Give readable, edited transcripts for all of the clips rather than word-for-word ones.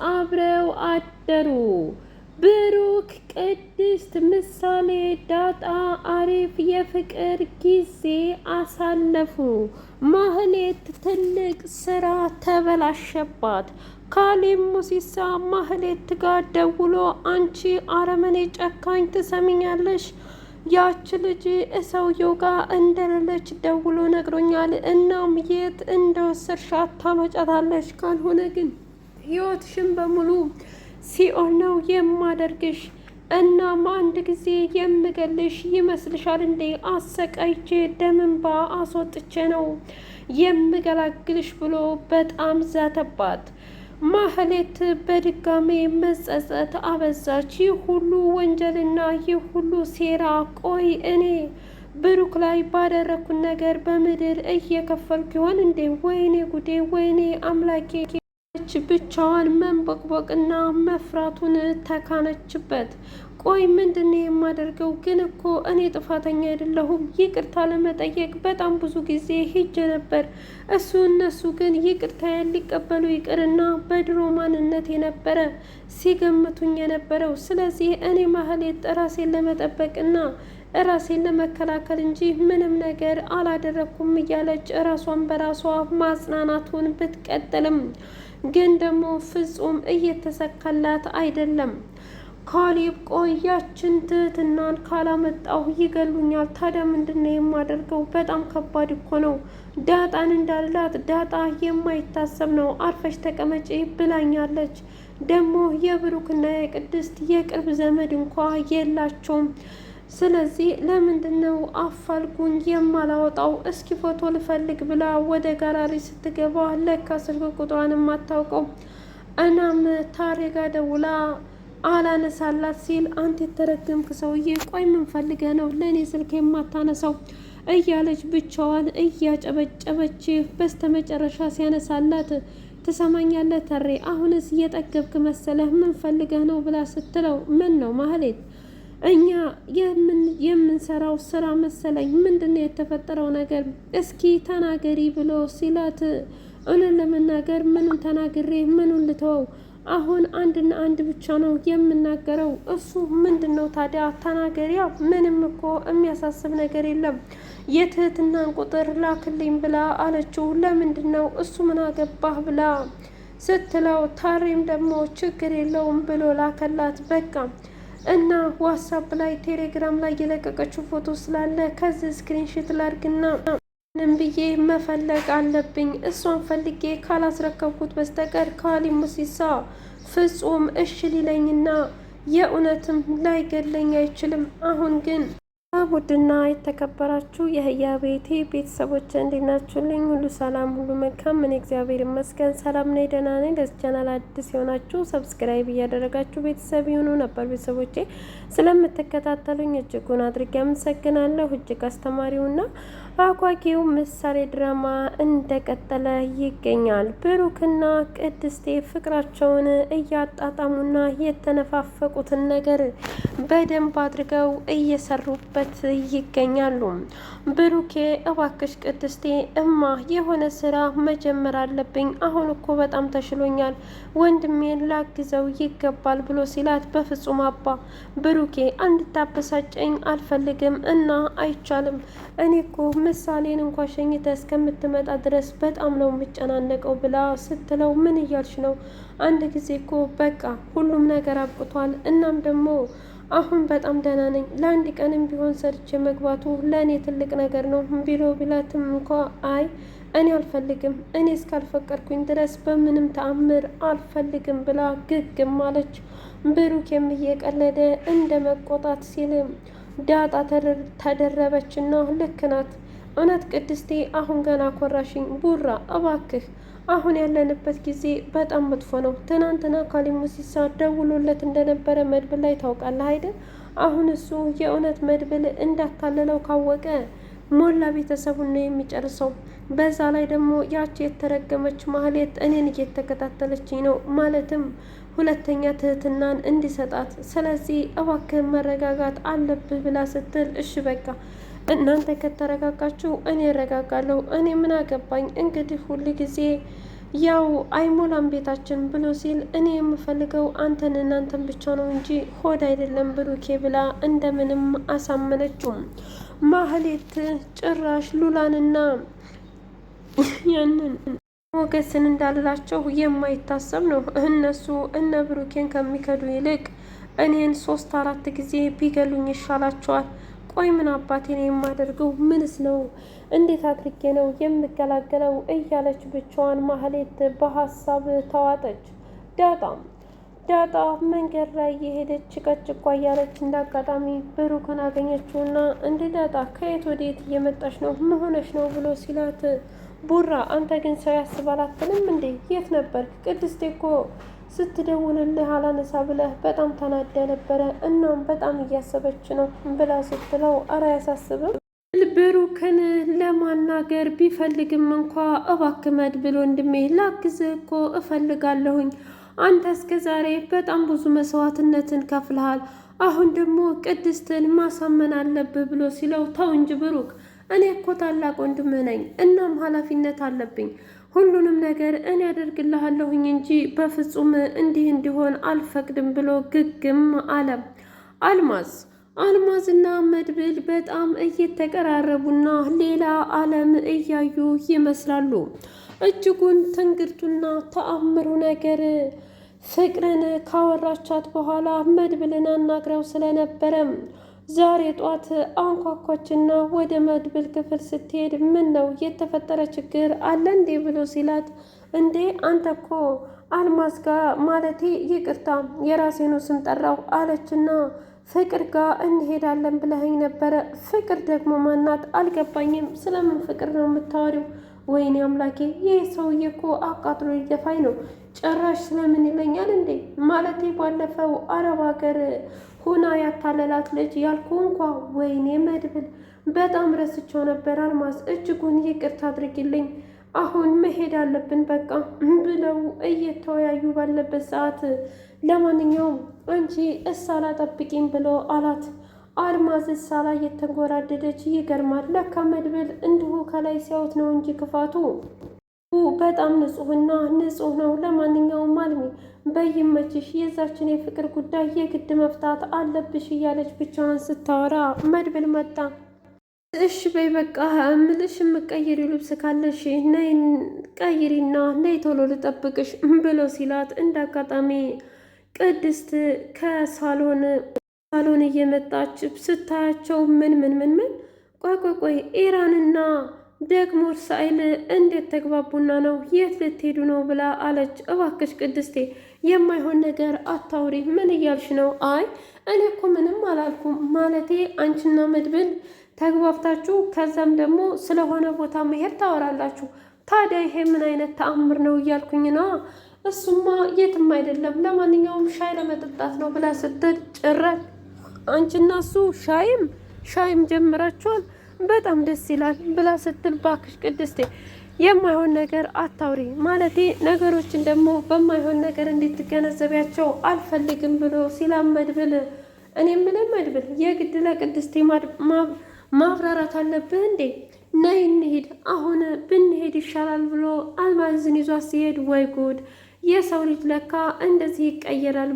አብረው አደሩ። ብሩክ፣ ቅድስት፣ ምሳሌ፣ ዳጣ አሪፍ የፍቅር ጊዜ አሳለፉ። ማህሌት ትልቅ ስራ ተበላሸባት። ካሌብ ሙሲሳ ማህሌት ጋር ደውሎ አንቺ አረመኔ ጨካኝ ትሰሚኛለሽ? ያች ልጅ ሰውየው ጋር እንደሌለች ደውሎ ነግሮኛል። እናም የት እንደወሰድሻት ታመጫታለሽ? ካልሆነ ግን ህይወትሽን በሙሉ ሲኦል ነው የማደርግሽ። እናም አንድ ጊዜ የምገልሽ ይመስልሻል እንዴ? አሰቃይቼ ደምንባ አስወጥቼ ነው የምገላግልሽ ብሎ በጣም ዛተባት። ማህሌት በድጋሜ መጸጸት አበዛች። ይህ ሁሉ ወንጀልና ይህ ሁሉ ሴራ፣ ቆይ እኔ ብሩክ ላይ ባደረኩት ነገር በምድር እየከፈልኩ ይሆን እንዴ? ወይኔ ጉዴ፣ ወይኔ አምላኬ። ብቻዋን መንቦቅቦቅና መፍራቱን ተካነችበት። ቆይ ምንድን የማደርገው? ግን እኮ እኔ ጥፋተኛ አይደለሁም። ይቅርታ ለመጠየቅ በጣም ብዙ ጊዜ ሄጄ ነበር። እነሱ ግን ይቅርታ ሊቀበሉ ይቅርና በድሮ ማንነት የነበረ ሲገምቱኝ የነበረው። ስለዚህ እኔ ማህሌት ራሴን ለመጠበቅና ራሴን ለመከላከል እንጂ ምንም ነገር አላደረኩም እያለች ራሷን በራሷ ማጽናናቱን ብትቀጥልም ግን ደግሞ ፍጹም እየተሰካላት አይደለም። ካሌብ፣ ቆይ ያችን ትህትናን ካላመጣሁ ይገሉኛል። ታዲያ ምንድነው የማደርገው? በጣም ከባድ እኮ ነው። ዳጣን እንዳልላት ዳጣ የማይታሰብ ነው። አርፈሽ ተቀመጪ ብላኛለች። ደግሞ የብሩክና የቅድስት የቅርብ ዘመድ እንኳ የላቸውም። ስለዚህ ለምንድነው አፋልጉኝ የማላወጣው? እስኪ ፎቶ ልፈልግ ብላ ወደ ጋላሪ ስትገባ ለካ ስልክ ቁጥሯን የማታውቀው። እናም ታሬ ጋ ደውላ አላነሳላት ሲል አንተ የተረገምክ ሰውዬ፣ ቆይ ምን ፈልገህ ነው ለእኔ ስልክ የማታነሳው? እያለች ብቻዋን እያጨበጨበች በስተመጨረሻ ሲያነሳላት ትሰማኛለህ ተሬ፣ አሁንስ እየጠገብክ መሰለህ? ምን ፈልገህ ነው ብላ ስትለው ምን ነው ማህሌት፣ እኛ የምንሰራው ስራ መሰለኝ። ምንድነው የተፈጠረው ነገር? እስኪ ተናገሪ ብሎ ሲላት እውነት ለመናገር ምኑን ተናግሬ ምኑን ልተወው? አሁን አንድና አንድ ብቻ ነው የምናገረው። እሱ ምንድን ነው ታዲያ? ተናገሪያ። ምንም እኮ የሚያሳስብ ነገር የለም። የትህትናን ቁጥር ላክልኝ ብላ አለችው። ለምንድን ነው? እሱ ምን አገባህ ብላ ስትለው ታሬም ደግሞ ችግር የለውም ብሎ ላከላት። በቃ እና ዋትሳፕ ላይ ቴሌግራም ላይ የለቀቀችው ፎቶ ስላለ ከዚህ ስክሪንሽት ላድርግና ምንም ብዬ መፈለግ አለብኝ። እሷን ፈልጌ ካላስረከብኩት በስተቀር ካሌብ ሙሲሳ ፍጹም እሽ ሊለኝና የእውነትም ላይገለኝ አይችልም። አሁን ግን ውድና የተከበራችሁ የህያ ቤቴ ቤተሰቦች እንዴት ናችሁልኝ? ሁሉ ሰላም፣ ሁሉ መልካም። ምን እግዚአብሔር ይመስገን ሰላም ነኝ፣ ደህና ነኝ። ለዚህ ቻናል አዲስ የሆናችሁ ሰብስክራይብ እያደረጋችሁ ቤተሰብ ይሁኑ። ነበር ቤተሰቦቼ ስለምትከታተሉኝ እጅጉን አድርጌ አመሰግናለሁ። እጅግ አስተማሪውና አጓጊው ምሳሌ ድራማ እንደቀጠለ ይገኛል። ብሩክና ቅድስቴ ፍቅራቸውን እያጣጣሙና የተነፋፈቁትን ነገር በደንብ አድርገው እየሰሩበት ይገኛሉ። ብሩኬ እባክሽ ቅድስቴ እማ የሆነ ስራ መጀመር አለብኝ። አሁን እኮ በጣም ተሽሎኛል፣ ወንድሜን ላግዘው ይገባል ብሎ ሲላት በፍጹም አባ ብሩኬ እንድታበሳጨኝ አልፈልግም እና አይቻልም። እኔ እኮ ምሳሌን እንኳ ሸኝተ እስከምትመጣ ድረስ በጣም ነው የምጨናነቀው ብላ ስትለው ምን እያልሽ ነው? አንድ ጊዜ እኮ በቃ ሁሉም ነገር አብቅቷል። እናም ደግሞ አሁን በጣም ደህና ነኝ። ለአንድ ቀንም ቢሆን ሰርቼ መግባቱ ለእኔ ትልቅ ነገር ነው ቢላትም እንኳ አይ እኔ አልፈልግም፣ እኔ እስካልፈቀድኩኝ ድረስ በምንም ተአምር አልፈልግም ብላ ግግም አለች። ብሩኬም እየቀለደ እንደ መቆጣት ሲል ዳጣ ተደረበችና ልክ ናት እውነት ቅድስቴ፣ አሁን ገና ኮራሽኝ። ቡራ እባክህ አሁን ያለንበት ጊዜ በጣም መጥፎ ነው። ትናንትና ካሌብ ሙሲሳ ደውሎለት እንደነበረ መድብል ላይ ታውቃለህ አይደል? አሁን እሱ የእውነት መድብል እንዳታለለው ካወቀ ሞላ ቤተሰቡን ነው የሚጨርሰው። በዛ ላይ ደግሞ ያቺ የተረገመች ማህሌት እኔን እየተከታተለችኝ ነው፣ ማለትም ሁለተኛ ትህትናን እንዲሰጣት። ስለዚህ እባክህ መረጋጋት አለብህ ብላ ስትል እሺ በቃ እናንተ ከተረጋጋችሁ እኔ እረጋጋለሁ። እኔ ምን አገባኝ እንግዲህ ሁል ጊዜ ያው አይሞላም ቤታችን ብሎ ሲል እኔ የምፈልገው አንተን እናንተን ብቻ ነው እንጂ ሆድ አይደለም ብሩኬ ብላ እንደምንም አሳመነችው። ማህሌት ጭራሽ ሉላንና ያንን ሞገስን እንዳልላቸው የማይታሰብ ነው። እነሱ እነ ብሩኬን ከሚከዱ ይልቅ እኔን 3-4 ጊዜ ቢገሉኝ ይሻላቸዋል። ቆይ ምን አባቴ ነው የማደርገው? ምንስ ነው? እንዴት አድርጌ ነው የምገላገለው? እያለች ብቻዋን ማህሌት በሀሳብ ተዋጠች። ዳጣ መንገድ ላይ የሄደች ቀጭቋ እያለች እንዳጋጣሚ ብሩክን አገኘችውና እንደ ዳጣ ከየት ወዴት እየመጣች ነው? መሆነች ነው ብሎ ሲላት ቡራ አንተ ግን ሰው ያስባል አትልም እንዴ? የት ነበር? ቅድስቴ እኮ ስትደውልልህ አላነሳ ብለህ በጣም ተናዳ ነበረ። እናም በጣም እያሰበች ነው ብላ ስትለው አረ አያሳስብም። ብሩክን ለማናገር ቢፈልግም እንኳ እባክህ መድብል ወንድሜ ላግዝህ እኮ እፈልጋለሁኝ። አንተ እስከ ዛሬ በጣም ብዙ መስዋዕትነትን ከፍልሃል። አሁን ደግሞ ቅድስትን ማሳመን አለብህ ብሎ ሲለው ተው እንጂ ብሩክ እኔ እኮ ታላቅ ወንድምህ ነኝ። እናም ኃላፊነት አለብኝ። ሁሉንም ነገር እኔ ያደርግልሃለሁኝ እንጂ በፍጹም እንዲህ እንዲሆን አልፈቅድም ብሎ ግግም አለ። አልማዝና መድብል በጣም እየተቀራረቡና ሌላ ዓለም እያዩ ይመስላሉ። እጅጉን ትንግርቱና ተአምሩ ነገር ፍቅርን ካወራቻት በኋላ መድብልን አናግረው ስለነበረ ዛሬ ጧት አንኳኳችና ወደ መድብል ክፍል ስትሄድ ምን ነው የተፈጠረ ችግር አለ እንዴ ብሎ ሲላት እንዴ አንተ እኮ አልማዝ ጋር ማለቴ ይቅርታ የራሴኑ ስም ጠራው አለችና ፍቅር ጋር እንሄዳለን ብለኸኝ ነበረ። ፍቅር ደግሞ ማናት? አልገባኝም። ስለምን ፍቅር ነው የምታወሪው? ወይኔ አምላኬ ይህ ሰውዬ እኮ አቃጥሎ ሊደፋኝ ነው። ጭራሽ ስለምን ይለኛል እንዴ? ማለቴ ባለፈው አረብ ሀገር ሁና ያታለላት ልጅ ያልኩ እንኳ። ወይኔ መድብል በጣም ረስቸው ነበር። አልማዝ እጅጉን ይቅርታ አድርጊልኝ። አሁን መሄድ አለብን በቃ ብለው እየተወያዩ ባለበት ሰዓት ለማንኛውም አንቺ እሳላ ጠብቂኝ ብሎ አላት። አልማዝ እሳላ እየተንጎራደደች ይገርማል። ለካ መድብል እንዲሁ ከላይ ሲያዩት ነው እንጂ ክፋቱ በጣም ንጹህና ንጹህ ነው። ለማንኛውም አልሚ በይመችሽ፣ የዛችን የፍቅር ጉዳይ የግድ መፍታት አለብሽ እያለች ብቻዋን ስታወራ መድብል መጣ። እሺ በይ በቃ እምልሽ የምቀይሪው ልብስ ካለሽ ነይ ቀይሪና ነይ ቶሎ ልጠብቅሽ ብሎ ሲላት እንዳጋጣሚ ቅድስት ከሳሎን እየመጣች ስታያቸው ምን ቆይ ኢራንና ደግሞ እርሳኤል እንዴት ተግባቡና ነው? የት ልትሄዱ ነው ብላ አለች። እባክሽ ቅድስቴ የማይሆን ነገር አታውሪ። ምን እያልሽ ነው? አይ እኔ እኮ ምንም አላልኩም። ማለቴ አንቺና መድብል ተግባብታችሁ ከዛም ደግሞ ስለሆነ ቦታ መሄድ ታወራላችሁ። ታዲያ ይሄ ምን አይነት ተአምር ነው እያልኩኝ ነው። እሱማ የትም አይደለም፣ ለማንኛውም ሻይ ለመጠጣት ነው ብላ ስትል ጭራሽ አንቺና እሱ ሻይም ጀምራችኋል፣ በጣም ደስ ይላል ብላ ስትል ባክሽ ቅድስቴ የማይሆን ነገር አታውሪ። ማለቴ ነገሮችን ደግሞ በማይሆን ነገር እንድትገነዘቢያቸው አልፈልግም ብሎ ሲላም መድብል እኔ የምልህ መድብል የግድ ለቅድስቴ ማብራራት አለብህ እንዴ? ነይ እንሂድ፣ አሁን ብንሄድ ይሻላል ብሎ አልማዝን ይዟት ሲሄድ ወይ ጉድ የሰው ልጅ ለካ እንደዚህ ይቀየራል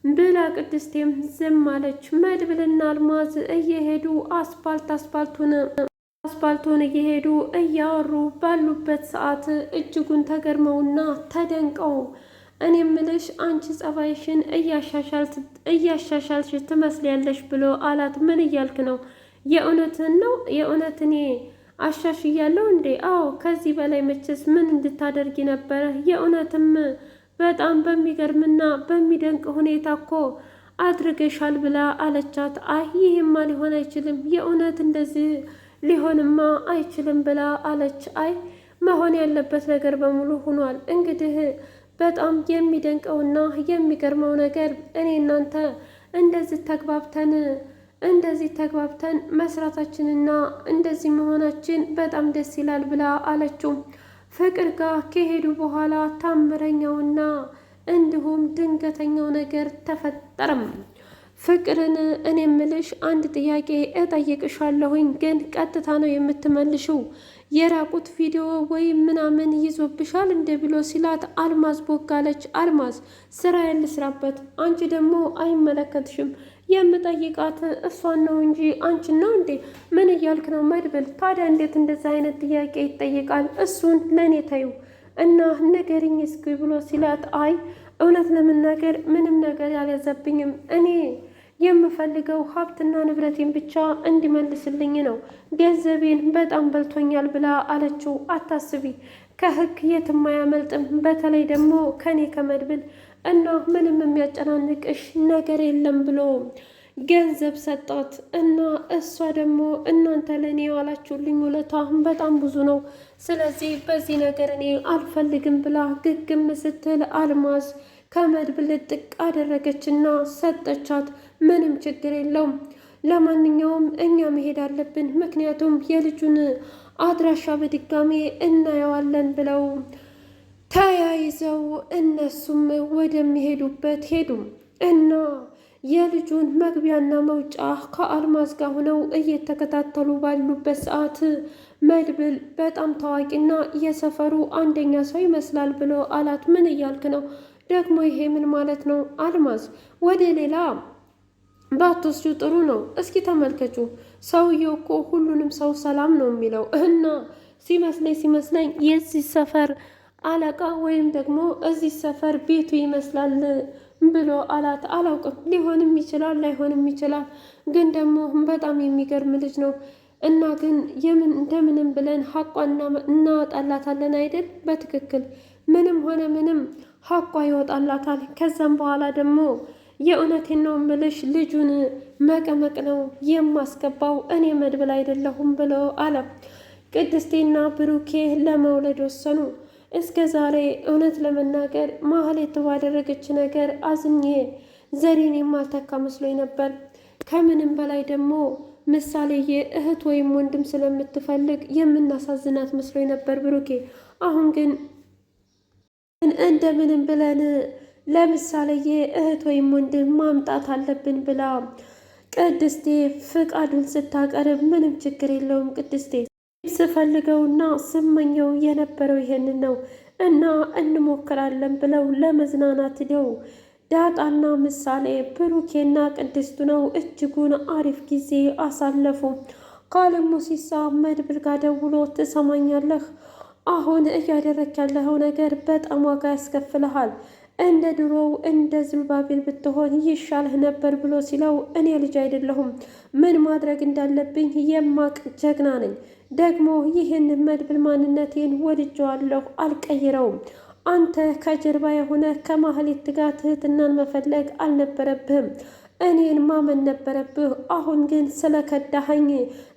ብላ ቅድስቴም ዝም አለች። መድብልና አልማዝ እየሄዱ አስፓልቱን እየሄዱ እያወሩ ባሉበት ሰዓት እጅጉን ተገርመውና ተደንቀው እኔ ምልሽ አንቺ ጸባይሽን እያሻሻልሽ ትመስሊያለሽ ብሎ አላት። ምን እያልክ ነው? የእውነትን ነው? የእውነት እኔ አሻሽያለሁ እንዴ? አዎ ከዚህ በላይ መቼስ ምን እንድታደርጊ ነበረ? የእውነትም በጣም በሚገርምና በሚደንቅ ሁኔታ እኮ አድርገሻል ብላ አለቻት። አይ ይህማ ሊሆን አይችልም፣ የእውነት እንደዚህ ሊሆንማ አይችልም ብላ አለች። አይ መሆን ያለበት ነገር በሙሉ ሆኗል። እንግዲህ በጣም የሚደንቀውና የሚገርመው ነገር እኔ እናንተ እንደዚህ ተግባብተን መስራታችንና እንደዚህ መሆናችን በጣም ደስ ይላል ብላ አለችው። ፍቅር ጋር ከሄዱ በኋላ ታምረኛውና እንዲሁም ድንገተኛው ነገር ተፈጠረም። ፍቅርን እኔ ምልሽ አንድ ጥያቄ እጠይቅሻለሁኝ፣ ግን ቀጥታ ነው የምትመልሽው። የራቁት ቪዲዮ ወይም ምናምን ይዞብሻል እንደ ብሎ ሲላት አልማዝ ቦጋለች። አልማዝ ስራ ልስራበት፣ አንቺ ደግሞ አይመለከትሽም። የምጠይቃት እሷን ነው እንጂ አንቺን ነው እንዴ? ምን እያልክ ነው መድብል? ታዲያ እንዴት እንደዛ አይነት ጥያቄ ይጠይቃል? እሱን ለእኔ ተዩ እና ንገሪኝ እስኪ ብሎ ሲላት አይ እውነት ለመናገር ምንም ነገር ያልያዘብኝም፣ እኔ የምፈልገው ሀብትና ንብረቴን ብቻ እንዲመልስልኝ ነው። ገንዘቤን በጣም በልቶኛል ብላ አለችው። አታስቢ፣ ከህግ የትም አያመልጥም፣ በተለይ ደግሞ ከኔ ከመድብል እና ምንም የሚያጨናንቅሽ ነገር የለም ብሎ ገንዘብ ሰጣት። እና እሷ ደግሞ እናንተ ለእኔ የዋላችሁልኝ ውለታ በጣም ብዙ ነው፣ ስለዚህ በዚህ ነገር እኔ አልፈልግም ብላ ግግም ስትል አልማዝ ከመድብል ጥቅ አደረገችና ሰጠቻት። ምንም ችግር የለውም፣ ለማንኛውም እኛ መሄድ አለብን፣ ምክንያቱም የልጁን አድራሻ በድጋሜ እናየዋለን ብለው ተያይዘው እነሱም ወደሚሄዱበት ሄዱ እና የልጁን መግቢያና መውጫ ከአልማዝ ጋር ሆነው እየተከታተሉ ባሉበት ሰዓት መድብል በጣም ታዋቂና የሰፈሩ አንደኛ ሰው ይመስላል ብሎ አላት። ምን እያልክ ነው ደግሞ? ይሄ ምን ማለት ነው? አልማዝ ወደ ሌላ ባትወስጂው ጥሩ ነው። እስኪ ተመልከቹ፣ ሰውየው እኮ ሁሉንም ሰው ሰላም ነው የሚለው እና ሲመስለኝ የዚህ ሰፈር አለቃ ወይም ደግሞ እዚህ ሰፈር ቤቱ ይመስላል ብሎ አላት። አላውቅም፣ ሊሆንም ይችላል ላይሆንም ይችላል፣ ግን ደግሞ በጣም የሚገርም ልጅ ነው እና ግን እንደምንም ብለን ሀቋን እናወጣላታለን አይደል? በትክክል ምንም ሆነ ምንም ሀቋ ይወጣላታል። ከዛም በኋላ ደግሞ የእውነቴን ነው ምልሽ ልጁን መቀመቅ ነው የማስገባው፣ እኔ መድብል አይደለሁም ብሎ አለ። ቅድስቴና ብሩኬ ለመውለድ ወሰኑ። እስከ ዛሬ እውነት ለመናገር ማህሌት ባደረገች ነገር አዝኜ ዘሬን የማልተካ መስሎኝ ነበር። ከምንም በላይ ደግሞ ምሳሌዬ እህት ወይም ወንድም ስለምትፈልግ የምናሳዝናት መስሎኝ ነበር ብሩኬ። አሁን ግን እንደምንም ብለን ለምሳሌዬ እህት ወይም ወንድም ማምጣት አለብን ብላ ቅድስቴ ፍቃዱን ስታቀርብ ምንም ችግር የለውም ቅድስቴ ስፈልገውና ስመኘው የነበረው ይሄንን ነው እና እንሞክራለን ብለው ለመዝናናት ሄደው ዳጣና ምሳሌ ብሩኬና ቅድስቱ ነው እጅጉን አሪፍ ጊዜ አሳለፉ። ካለም ሙሲሳ መድብል ጋር ደውሎ ትሰማኛለህ፣ አሁን እያደረክ ያለኸው ነገር በጣም ዋጋ ያስከፍልሃል፣ እንደ ድሮው እንደ ዝልባቤል ብትሆን ይሻልህ ነበር ብሎ ሲለው እኔ ልጅ አይደለሁም፣ ምን ማድረግ እንዳለብኝ የማቅ ጀግና ነኝ። ደግሞ ይህን መድብል ማንነቴን ወድጀዋለሁ፣ አልቀይረውም። አንተ ከጀርባ የሆነ ከማህሌት ጋር ትህትናን መፈለግ አልነበረብህም፣ እኔን ማመን ነበረብህ። አሁን ግን ስለከዳኸኝ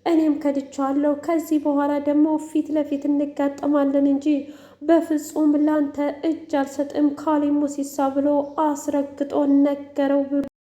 እኔም ከድቻለሁ። ከዚህ በኋላ ደግሞ ፊት ለፊት እንጋጠማለን እንጂ በፍጹም ላንተ እጅ አልሰጥም ካሌ ሙሲሳ ብሎ አስረግጦ ነገረው።